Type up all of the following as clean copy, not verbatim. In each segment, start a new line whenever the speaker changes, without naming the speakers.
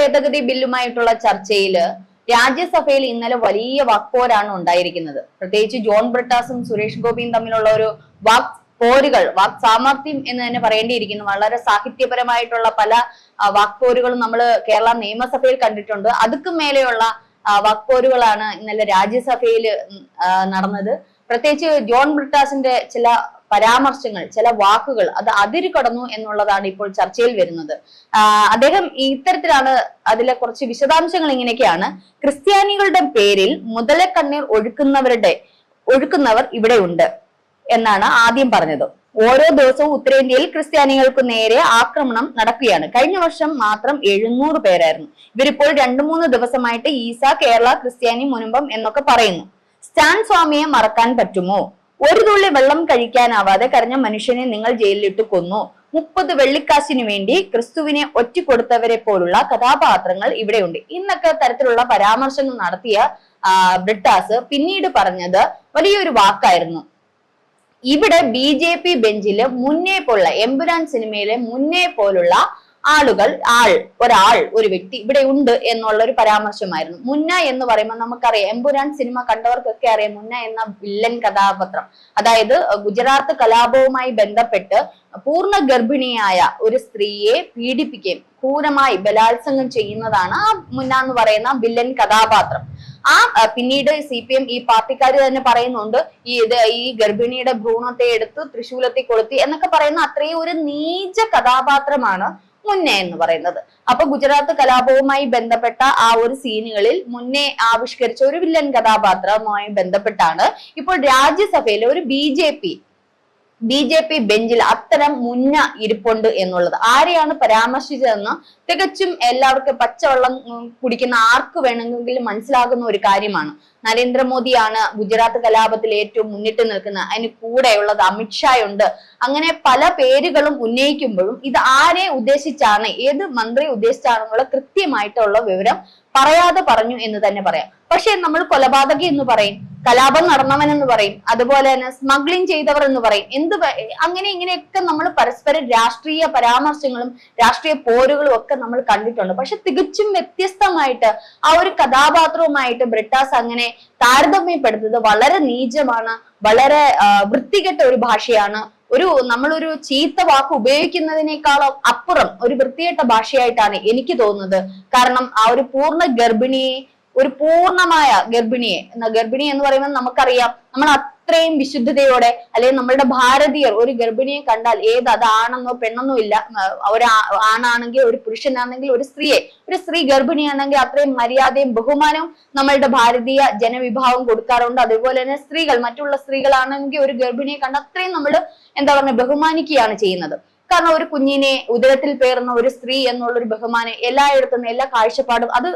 ഭേദഗതി ബില്ലുമായിട്ടുള്ള ചർച്ചയില് രാജ്യസഭയിൽ ഇന്നലെ വലിയ വാക്പോരാണ് ഉണ്ടായിരിക്കുന്നത്. പ്രത്യേകിച്ച് ജോൺ ബ്രിട്ടാസും സുരേഷ് ഗോപിയും തമ്മിലുള്ള ഒരു വാക്പോരുകൾ, വാക് സാമർത്ഥ്യം എന്ന് തന്നെ പറയേണ്ടിയിരിക്കുന്നു. വളരെ സാഹിത്യപരമായിട്ടുള്ള പല വാക്പോരുകളും നമ്മൾ കേരള നിയമസഭയിൽ കണ്ടിട്ടുണ്ട്. അതുക്കും മേലെയുള്ള വാക്പോരുകളാണ് ഇന്നലെ രാജ്യസഭയിൽ നടന്നത്. പ്രത്യേകിച്ച് ജോൺ ബ്രിട്ടാസിന്റെ ചില പരാമർശങ്ങൾ, ചില വാക്കുകൾ അത് അതിര് കടന്നു എന്നുള്ളതാണ് ഇപ്പോൾ ചർച്ചയിൽ വരുന്നത്. അദ്ദേഹം ഇത്തരത്തിലാണ്, അതിലെ കുറച്ച് വിശദാംശങ്ങൾ ഇങ്ങനെയൊക്കെയാണ്. ക്രിസ്ത്യാനികളുടെ പേരിൽ മുതലക്കണ്ണീർ ഒഴുക്കുന്നവർ ഇവിടെ ഉണ്ട് എന്നാണ് ആദ്യം പറഞ്ഞത്. ഓരോ ദിവസവും ഉത്തരേന്ത്യയിൽ ക്രിസ്ത്യാനികൾക്ക് നേരെ ആക്രമണം നടക്കുകയാണ്. കഴിഞ്ഞ വർഷം മാത്രം 700 പേരായിരുന്നു. ഇവരിപ്പോൾ 2-3 ദിവസമായിട്ട് ഈസ, കേരള, ക്രിസ്ത്യാനി, മുനമ്പം എന്നൊക്കെ പറയുന്നു. സ്റ്റാൻ സ്വാമിയെ മറക്കാൻ പറ്റുമോ? ഒരു തുള്ളി വെള്ളം കഴിക്കാനാവാതെ കരഞ്ഞ മനുഷ്യനെ നിങ്ങൾ ജയിലിലിട്ട് കൊന്നു. 30 വെള്ളിക്കാശിനു വേണ്ടി ക്രിസ്തുവിനെ ഒറ്റിക്കൊടുത്തവരെ പോലുള്ള കഥാപാത്രങ്ങൾ ഇവിടെയുണ്ട്. ഇന്നൊക്കെ തരത്തിലുള്ള പരാമർശങ്ങൾ നടത്തിയ ബ്രിട്ടാസ് പിന്നീട് പറഞ്ഞത് വലിയൊരു വാക്കായിരുന്നു. ഇവിടെ BJP ബെഞ്ചില് മുന്നേ പോലുള്ള, എമ്പുരാൻ സിനിമയിലെ മുന്നേ പോലുള്ള ഒരു വ്യക്തി ഇവിടെ ഉണ്ട് എന്നുള്ള ഒരു പരാമർശമായിരുന്നു. മുന്ന എന്ന് പറയുമ്പോൾ നമുക്കറിയാം, എമ്പുരാൻ സിനിമ കണ്ടവർക്കൊക്കെ അറിയാം മുന്ന എന്ന വില്ലൻ കഥാപാത്രം. അതായത് ഗുജറാത്ത് കലാപവുമായി ബന്ധപ്പെട്ട് പൂർണ്ണ ഗർഭിണിയായ ഒരു സ്ത്രീയെ പീഡിപ്പിക്കുകയും ക്രൂരമായി ബലാത്സംഗം ചെയ്യുന്നതാണ് ആ മുന്ന എന്ന് പറയുന്ന വില്ലൻ കഥാപാത്രം. പിന്നീട് CPM ഈ പാർട്ടിക്കാർ തന്നെ പറയുന്നുണ്ട്, ഈ ഗർഭിണിയുടെ ഭ്രൂണത്തെ എടുത്ത് തൃശൂലത്തിൽ കൊളുത്തി എന്നൊക്കെ പറയുന്ന അത്രയും ഒരു നീച കഥാപാത്രമാണ് മുന്നേ എന്ന് പറയുന്നത്. അപ്പൊ ഗുജറാത്ത് കലാപവുമായി ബന്ധപ്പെട്ട ആ ഒരു സീനുകളിൽ മുന്നേ ആവിഷ്കരിച്ച ഒരു വില്ലൻ കഥാപാത്രവുമായി ബന്ധപ്പെട്ടാണ് ഇപ്പോൾ രാജ്യസഭയിലെ ഒരു BJP ബെഞ്ചിൽ അത്തരം മുന്ന ഇരിപ്പുണ്ട് എന്നുള്ളത്. ആരെയാണ് പരാമർശിച്ചതെന്ന് തികച്ചും എല്ലാവർക്കും പച്ചവെള്ളം കുടിക്കുന്ന ആർക്ക് വേണമെങ്കിലും മനസ്സിലാകുന്ന ഒരു കാര്യമാണ്. നരേന്ദ്രമോദിയാണ് ഗുജറാത്ത് കലാപത്തിൽ ഏറ്റവും മുന്നിട്ട് നിൽക്കുന്നത്. അതിന് കൂടെയുള്ളത് അമിത്ഷായുണ്ട്. അങ്ങനെ പല പേരുകളും ഉന്നയിക്കുമ്പോഴും ഇത് ആരെ ഉദ്ദേശിച്ചാണ്, ഏത് മന്ത്രിയെ ഉദ്ദേശിച്ചാണെന്നുള്ള കൃത്യമായിട്ടുള്ള വിവരം പറയാതെ പറഞ്ഞു എന്ന് തന്നെ പറയാം. പക്ഷെ നമ്മൾ കൊലപാതകി എന്ന് പറയും, കലാപം നടന്നവൻ എന്ന് പറയും, അതുപോലെ തന്നെ സ്മഗ്ലിംഗ് ചെയ്തവർ എന്ന് പറയും, അങ്ങനെ ഇങ്ങനെയൊക്കെ നമ്മൾ പരസ്പരം രാഷ്ട്രീയ പരാമർശങ്ങളും രാഷ്ട്രീയ പോരുകളും ഒക്കെ നമ്മൾ കണ്ടിട്ടുണ്ട്. പക്ഷെ തികച്ചും വ്യത്യസ്തമായിട്ട് ആ ഒരു കഥാപാത്രവുമായിട്ട് ബ്രിട്ടാസ് അങ്ങനെ താരതമ്യപ്പെടുത്തുന്നത് വളരെ നീചമാണ്, വളരെ വൃത്തികെട്ട ഒരു ഭാഷയാണ്. നമ്മളൊരു ചീത്ത വാക്ക് ഉപയോഗിക്കുന്നതിനേക്കാളും അപ്പുറം ഒരു വൃത്തികെട്ട ഭാഷയായിട്ടാണ് എനിക്ക് തോന്നുന്നത്. കാരണം ആ ഒരു പൂർണ്ണ ഗർഭിണിയെ, ഒരു പൂർണ്ണമായ ഗർഭിണി എന്ന് പറയുമ്പോൾ നമുക്കറിയാം, നമ്മൾ അത്രയും വിശുദ്ധതയോടെ, അല്ലെങ്കിൽ നമ്മളുടെ ഭാരതീയർ ഒരു ഗർഭിണിയെ കണ്ടാൽ അത് ആണെന്നോ പെണ്ണെന്നോ ഇല്ല, ഒരു ആണാണെങ്കിൽ ഒരു പുരുഷനാണെങ്കിൽ ഒരു സ്ത്രീ ഗർഭിണിയാണെങ്കിൽ അത്രയും മര്യാദയും ബഹുമാനവും നമ്മളുടെ ഭാരതീയ ജനവിഭാഗം കൊടുക്കാറുണ്ട്. അതുപോലെ തന്നെ മറ്റുള്ള സ്ത്രീകളാണെങ്കിൽ ഒരു ഗർഭിണിയെ കണ്ട് അത്രയും നമ്മൾ ബഹുമാനിക്കുകയാണ് ചെയ്യുന്നത്. കാരണം ഒരു കുഞ്ഞിനെ ഉദരത്തിൽ പേറുന്ന ഒരു സ്ത്രീ എന്നുള്ളൊരു ബഹുമാനം എല്ലായിടത്തും, എല്ലാ കാഴ്ചപ്പാടും അത്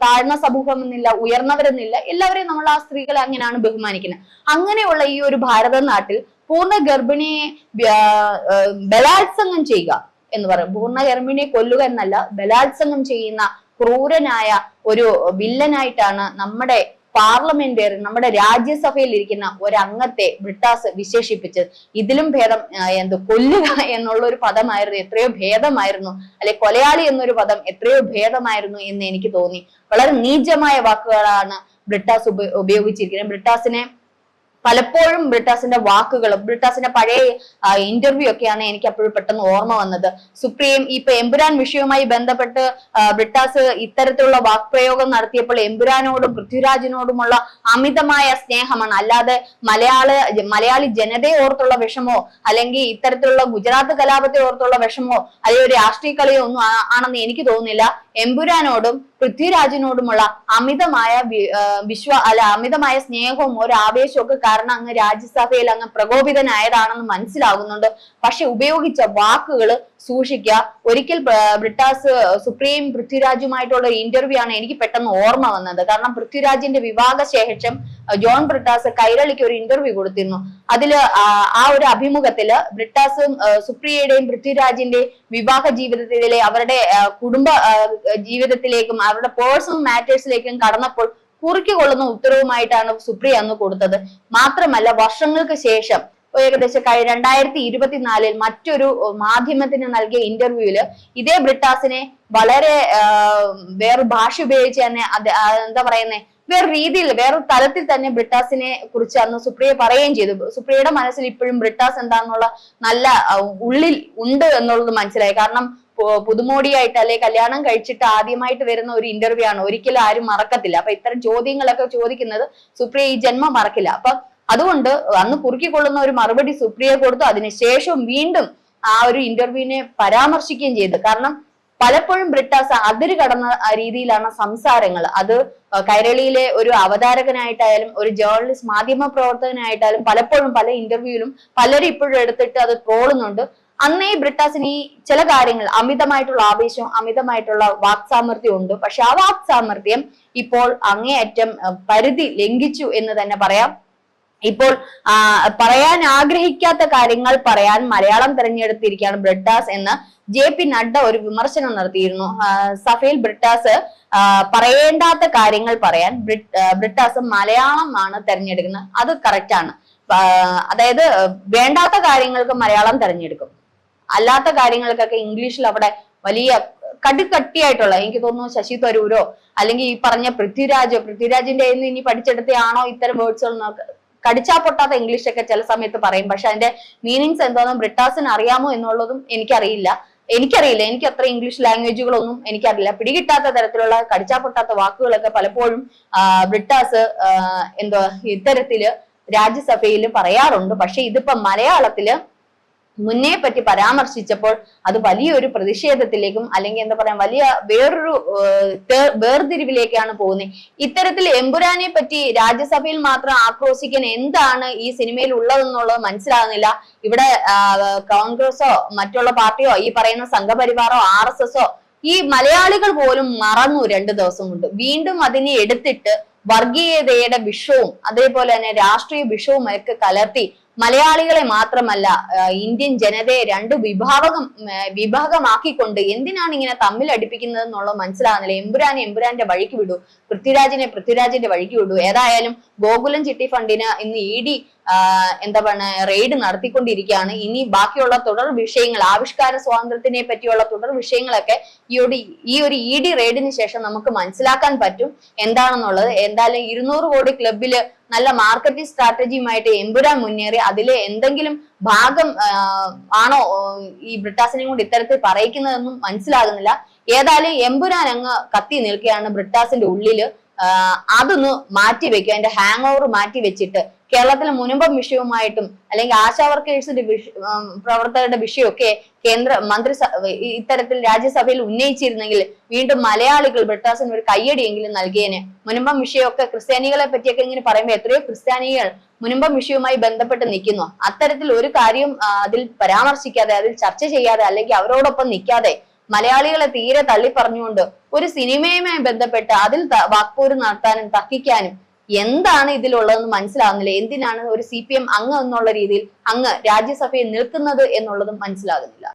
താഴ്ന്ന സമൂഹം എന്നില്ല, ഉയർന്നവരെന്നില്ല, എല്ലാവരെയും നമ്മൾ ആ സ്ത്രീകളെ അങ്ങനെയാണ് ബഹുമാനിക്കുന്നത്. അങ്ങനെയുള്ള ഈ ഒരു ഭാരത നാട്ടിൽ പൂർണ്ണ ഗർഭിണിയെ ബലാത്സംഗം ചെയ്യുക എന്ന് പറയും. പൂർണ്ണ ഗർഭിണിയെ കൊല്ലുക എന്നല്ല, ബലാത്സംഗം ചെയ്യുന്ന ക്രൂരനായ ഒരു വില്ലനായിട്ടാണ് നമ്മുടെ പാർലമെന്റ്, നമ്മുടെ രാജ്യസഭയിൽ ഇരിക്കുന്ന ഒരംഗത്തെ ബ്രിട്ടാസ് വിശേഷിപ്പിച്ചത്. ഇതിലും ഭേദം കൊല്ലുക എന്നുള്ള ഒരു പദമായിരുന്നു എത്രയോ ഭേദമായിരുന്നു, അല്ലെ കൊലയാളി എന്നൊരു പദം എത്രയോ ഭേദമായിരുന്നു എന്ന് എനിക്ക് തോന്നി. വളരെ നീചമായ വാക്കുകളാണ് ബ്രിട്ടാസ് ഉപയോഗിച്ചിരിക്കുന്നത്. ബ്രിട്ടാസിനെ പലപ്പോഴും ബ്രിട്ടാസിന്റെ വാക്കുകളും ബ്രിട്ടാസിന്റെ പഴയ ഇന്റർവ്യൂ ഒക്കെയാണ് എനിക്ക് അപ്പോഴും പെട്ടെന്ന് ഓർമ്മ വന്നത്. ഇപ്പൊ എമ്പുരാൻ വിഷയവുമായി ബന്ധപ്പെട്ട് ബ്രിട്ടാസ് ഇത്തരത്തിലുള്ള വാക്പ്രയോഗം നടത്തിയപ്പോൾ എമ്പുരാനോടും പൃഥ്വിരാജിനോടുമുള്ള അമിതമായ സ്നേഹമാണ്, അല്ലാതെ മലയാളി ജനതയെ ഓർത്തുള്ള വിഷമോ അല്ലെങ്കിൽ ഇത്തരത്തിലുള്ള ഗുജറാത്ത് കലാപത്തെ ഓർത്തുള്ള വിഷമോ അല്ലെങ്കിൽ ഒരു രാഷ്ട്രീയ കളിയോ ഒന്നും ആണെന്ന് എനിക്ക് തോന്നുന്നില്ല. എമ്പുരാനോടും പൃഥ്വിരാജിനോടുമുള്ള അമിതമായ സ്നേഹവും ഒരു ആവേശവും ഒക്കെ കാരണം അങ്ങ് രാജ്യസഭയിൽ അങ്ങ് പ്രകോപിതനായതാണെന്ന് മനസ്സിലാകുന്നുണ്ട്. പക്ഷെ ഉപയോഗിച്ച വാക്കുകൾ സൂക്ഷിക്കുക. ഒരിക്കൽ ബ്രിട്ടാസ് പൃഥ്വിരാജുമായിട്ടുള്ള ഇന്റർവ്യൂ ആണ് എനിക്ക് പെട്ടെന്ന് ഓർമ്മ വന്നത്. കാരണം പൃഥ്വിരാജിന്റെ വിവാഹ ശേഷം ജോൺ ബ്രിട്ടാസ് കൈരളിക്ക് ഒരു ഇന്റർവ്യൂ കൊടുത്തിരുന്നു. അതില് ആ ഒരു അഭിമുഖത്തില് ബ്രിട്ടാസും സുപ്രിയയുടെയും പൃഥ്വിരാജിന്റെയും വിവാഹ ജീവിതത്തിലെ അവരുടെ കുടുംബ ജീവിതത്തിലേക്കും അവരുടെ പേഴ്സണൽ മാറ്റേഴ്സിലേക്കും കടന്നപ്പോൾ കുറിക്കൊള്ളുന്ന ഉത്തരവുമായിട്ടാണ് സുപ്രിയ അന്ന് കൊടുത്തത്. മാത്രമല്ല വർഷങ്ങൾക്ക് ശേഷം ഏകദേശം 2024 മറ്റൊരു മാധ്യമത്തിന് നൽകിയ ഇന്റർവ്യൂവില് ഇതേ ബ്രിട്ടാസിനെ വളരെ വേറെ ഭാഷ ഉപയോഗിച്ച് തന്നെ എന്താ പറയുന്നേ, വേറെ രീതിയിൽ വേറെ തലത്തിൽ തന്നെ ബ്രിട്ടാസിനെ കുറിച്ച് അന്ന് സുപ്രിയ പറയുകയും ചെയ്തു. സുപ്രിയയുടെ മനസ്സിൽ ഇപ്പോഴും ബ്രിട്ടാസ് എന്താന്നുള്ള നല്ല ഉള്ളിൽ ഉണ്ട് എന്നുള്ളത് മനസ്സിലായി. കാരണം പുതുമോടിയായിട്ട് അല്ലെ കല്യാണം കഴിച്ചിട്ട് ആദ്യമായിട്ട് വരുന്ന ഒരു ഇന്റർവ്യൂ ആണ്, ഒരിക്കലും ആരും മറക്കത്തില്ല. അപ്പൊ ഇത്തരം ചോദ്യങ്ങളൊക്കെ ചോദിക്കുന്നത് സുപ്രിയ ഈ ജന്മം മറക്കില്ല. അപ്പൊ അതുകൊണ്ട് അന്ന് കുറുക്കിക്കൊള്ളുന്ന ഒരു മറുപടി സുപ്രിയ കൊടുത്തു. അതിനുശേഷം വീണ്ടും ആ ഒരു ഇന്റർവ്യൂവിനെ പരാമർശിക്കുകയും ചെയ്തു. കാരണം പലപ്പോഴും ബ്രിട്ടാസ് അതിര് കടന്ന രീതിയിലാണ് സംസാരങ്ങൾ. അത് കൈരളിയിലെ ഒരു അവതാരകനായിട്ടായാലും ഒരു ജേർണലിസ്റ്റ് മാധ്യമ പ്രവർത്തകനായിട്ടായാലും പലപ്പോഴും പല ഇന്റർവ്യൂവിലും പലരും ഇപ്പോഴും എടുത്തിട്ട് അത് ട്രോളുന്നുണ്ട്. അന്നേ ബ്രിട്ടാസിന് ഈ ചില കാര്യങ്ങൾ അമിതമായിട്ടുള്ള ആവേശം, അമിതമായിട്ടുള്ള വാക്സാമർത്ഥ്യം ഉണ്ട്. പക്ഷെ ആ വാക്സാമർത്ഥ്യം ഇപ്പോൾ അങ്ങേയറ്റം പരിധി ലംഘിച്ചു എന്ന് തന്നെ പറയാം. ഇപ്പോൾ പറയാൻ ആഗ്രഹിക്കാത്ത കാര്യങ്ങൾ പറയാൻ മലയാളം തെരഞ്ഞെടുത്തിരിക്കുകയാണ് ബ്രിട്ടാസ് എന്ന് JP നഡ്ഡ ഒരു വിമർശനം നടത്തിയിരുന്നു. സഭയിൽ ബ്രിട്ടാസ് പറയേണ്ടാത്ത കാര്യങ്ങൾ പറയാൻ ബ്രിട്ടാസ് മലയാളമാണ് തെരഞ്ഞെടുക്കുന്നത്. അത് കറക്റ്റ് ആണ്. അതായത് വേണ്ടാത്ത കാര്യങ്ങൾക്ക് മലയാളം തെരഞ്ഞെടുക്കും, അല്ലാത്ത കാര്യങ്ങൾക്കൊക്കെ ഇംഗ്ലീഷിൽ അവിടെ വലിയ കട്ടിയായിട്ടുള്ള, എനിക്ക് തോന്നുന്നു ശശി തരൂരോ അല്ലെങ്കിൽ ഈ പറഞ്ഞ പൃഥ്വിരാജിന്റെ ഇനി പഠിച്ചെടുത്തയാണോ ഇത്തരം വേർഡ്സുകൾ കടിച്ചാ പൊട്ടാത്ത ഇംഗ്ലീഷ് ഒക്കെ ചില സമയത്ത് പറയും. പക്ഷെ അതിന്റെ മീനിങ്സ് എന്താണെന്ന് ബ്രിട്ടാസിന് അറിയാമോ എന്നുള്ളതും എനിക്കറിയില്ല. എനിക്ക് അത്ര ഇംഗ്ലീഷ് ലാംഗ്വേജുകളൊന്നും എനിക്കറിയില്ല. പിടികിട്ടാത്ത തരത്തിലുള്ള കടിച്ചാ പൊട്ടാത്ത വാക്കുകളൊക്കെ പലപ്പോഴും ബ്രിട്ടാസ് ഇത്തരത്തില് രാജ്യസഭയിൽ പറയാറുണ്ട്. പക്ഷെ ഇതിപ്പോ മലയാളത്തില് മുന്നേ പറ്റി പരാമർശിച്ചപ്പോൾ അത് വലിയൊരു പ്രതിഷേധത്തിലേക്കും അല്ലെങ്കിൽ എന്താ പറയാ വലിയ വേറൊരു വേർതിരിവിലേക്കാണ് പോകുന്നത്. ഇത്തരത്തിൽ എമ്പുരാനെ പറ്റി രാജ്യസഭയിൽ മാത്രം ആക്രോശിക്കാൻ എന്താണ് ഈ സിനിമയിൽ ഉള്ളതെന്നുള്ളത് മനസ്സിലാകുന്നില്ല. ഇവിടെ കോൺഗ്രസോ മറ്റുള്ള പാർട്ടിയോ ഈ പറയുന്ന സംഘപരിവാറോ RSSോ ഈ മലയാളികൾ പോലും മറന്നു 2 ദിവസം കൊണ്ട്. വീണ്ടും അതിനെ എടുത്തിട്ട് വർഗീയതയുടെ വിഷവും അതേപോലെ തന്നെ രാഷ്ട്രീയ വിഷവും ഒക്കെ കലർത്തി മലയാളികളെ മാത്രമല്ല ഇന്ത്യൻ ജനതയെ 2 വിഭാഗമാക്കിക്കൊണ്ട് എന്തിനാണ് ഇങ്ങനെ തമ്മിൽ അടുപ്പിക്കുന്നത് എന്നുള്ളത് മനസ്സിലാകുന്നില്ല. എമ്പുരാന്റെ വഴിക്ക് വിടൂ, പൃഥ്വിരാജിന്റെ വഴിക്ക് വിടൂ. ഏതായാലും ഗോകുലം ചിട്ടി ഫണ്ടിന് ഇന്ന് ED എന്താ പറയുക റെയ്ഡ് നടത്തിക്കൊണ്ടിരിക്കുകയാണ്. ഇനി ബാക്കിയുള്ള തുടർ വിഷയങ്ങൾ, ആവിഷ്കാര സ്വാതന്ത്ര്യത്തിനെ പറ്റിയുള്ള തുടർ വിഷയങ്ങളൊക്കെ ഈ ഒരു ED റെയ്ഡിന് ശേഷം നമുക്ക് മനസ്സിലാക്കാൻ പറ്റും എന്താണെന്നുള്ളത്. എന്തായാലും 200 കോടി ക്ലബില് നല്ല മാർക്കറ്റിംഗ് സ്ട്രാറ്റജിയുമായിട്ട് എമ്പുരാൻ മുന്നേറി അതിലെ എന്തെങ്കിലും ഭാഗം ആണോ ഈ ബ്രിട്ടാസിനെ കൊണ്ട് ഇത്തരത്തിൽ പറയിക്കുന്നതെന്നും മനസ്സിലാകുന്നില്ല. ഏതായാലും എമ്പുരാൻ അങ്ങ് കത്തി നിൽക്കുകയാണ് ബ്രിട്ടാസിന്റെ ഉള്ളില്. അതൊന്ന് മാറ്റി വെക്കുക, അതിന്റെ ഹാങ് ഓവർ മാറ്റി വെച്ചിട്ട് കേരളത്തിലെ മുനമ്പം വിഷയവുമായിട്ടും അല്ലെങ്കിൽ ആശാ വർക്കേഴ്സിന്റെ പ്രവർത്തകരുടെ വിഷയമൊക്കെ ഇത്തരത്തിൽ രാജ്യസഭയിൽ ഉന്നയിച്ചിരുന്നെങ്കിൽ വീണ്ടും മലയാളികൾ ബ്രിട്ടാസിന് ഒരു കയ്യടിയെങ്കിലും നൽകിയേനെ. മുനമ്പം വിഷയമൊക്കെ ക്രിസ്ത്യാനികളെ പറ്റിയൊക്കെ ഇങ്ങനെ പറയുമ്പോൾ എത്രയോ ക്രിസ്ത്യാനികൾ മുനമ്പം വിഷയവുമായി ബന്ധപ്പെട്ട് നിൽക്കുന്നു. അത്തരത്തിൽ ഒരു കാര്യം അതിൽ പരാമർശിക്കാതെ, അതിൽ ചർച്ച ചെയ്യാതെ അല്ലെങ്കിൽ അവരോടൊപ്പം നിൽക്കാതെ മലയാളികളെ തീരെ തള്ളി പറഞ്ഞുകൊണ്ട് ഒരു സിനിമയുമായി ബന്ധപ്പെട്ട് അതിൽ വാക്പോര് നടത്താനും തർക്കിക്കാനും എന്താണ് ഇതിലുള്ളതെന്ന് മനസ്സിലാകുന്നില്ല. എന്തിനാണ് ഒരു CPM അംഗം എന്നുള്ള രീതിയിൽ അങ്ങ് രാജ്യസഭയിൽ നിൽക്കുന്നത് എന്നുള്ളതും മനസ്സിലാകുന്നില്ല.